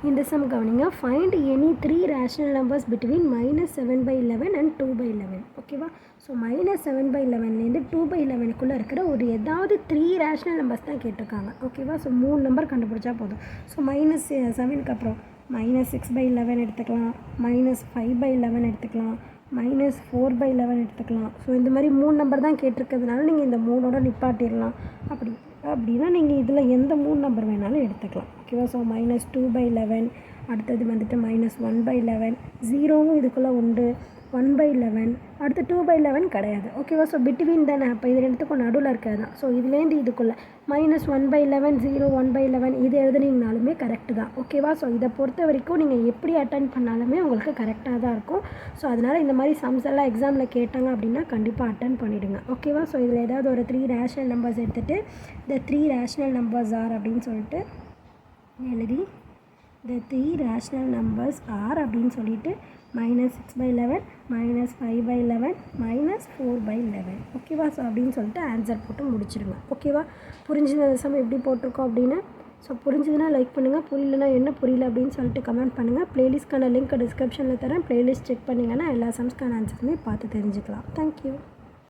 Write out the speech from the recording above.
இந்த சம் கவனிங்க. Find any 3 rational numbers between -7/11 and 2/11. ஓகேவா? ஸோ -7/11லேருந்து 2/11க்குள்ளே இருக்கிற ஒரு ஏதாவது 3 ரேஷனல் நம்பர்ஸ் தான் கேட்டிருக்காங்க. ஓகேவா? ஸோ 3 நம்பர் கண்டுபிடிச்சா போதும். ஸோ -7க்கு அப்புறம் -6/11 எடுத்துக்கலாம், -5/11 எடுத்துக்கலாம், -4/11 எடுத்துக்கலாம். ஸோ இந்த மாதிரி 3 நம்பர் தான் கேட்டிருக்கிறதுனால நீங்கள் இந்த 3ஓட நிப்பாட்டிடலாம். அப்படின்னா நீங்கள் இதில் எந்த 3 நம்பர் வேணாலும் எடுத்துக்கலாம். ஓகேவா? ஸோ -2/11, அடுத்தது வந்துட்டு -1/11, 0வும் இதுக்குள்ளே உண்டு, 1/11, அடுத்து 2/11 கிடையாது. ஓகேவா? ஸோ பிட்வீன் தானே, அப்போ இது ரெண்டுத்துக்கும் நடுவில் இருக்கிறது தான். ஸோ இதுலேருந்து இதுக்குள்ளே -1/11, 0, 1/11 இது எழுதுனீங்கனாலுமே கரெக்டு தான். ஓகேவா? ஸோ இதை பொறுத்த வரைக்கும் நீங்கள் எப்படி அட்டன் பண்ணாலுமே உங்களுக்கு கரெக்டாக தான் இருக்கும். ஸோ அதனால் இந்த மாதிரி சம்ஸ் எல்லாம் எக்ஸாமில் கேட்டாங்க அப்படின்னா கண்டிப்பாக அட்டன் பண்ணிவிடுங்க. ஓகேவா? ஸோ இதில் ஏதாவது ஒரு 3 ரேஷனல் நம்பர்ஸ் எடுத்துகிட்டு இந்த 3 ரேஷனல் நம்பர்ஸ் ஆர் அப்படின்னு சொல்லிட்டு எழுதி the 3 rational numbers are அப்படின்னு சொல்லிட்டு -6/11, -5/11, -4/11. ஓகேவா? ஸோ அப்படின்னு சொல்லிட்டு ஆன்சர் போட்டு முடிச்சிடுங்க. ஓகேவா? புரிஞ்சுது அந்த சம் எப்படி போட்டிருக்கோம் அப்படின்னு. ஸோ புரிஞ்சுதுன்னா லைக் பண்ணுங்கள், புரியலனா என்ன புரியல அப்படின்னு சொல்லிட்டு கமெண்ட் பண்ணுங்கள். ப்ளேலிஸ்ட்க்கான லிங்க் டிஸ்கிரிப்ஷனில் தரேன். ப்ளேலிஸ்ட் செக் பண்ணிங்கன்னா எல்லா சம்ஸ்க்கான ஆன்சர்ஸுமே பார்த்து தெரிஞ்சுக்கலாம். தேங்க்யூ.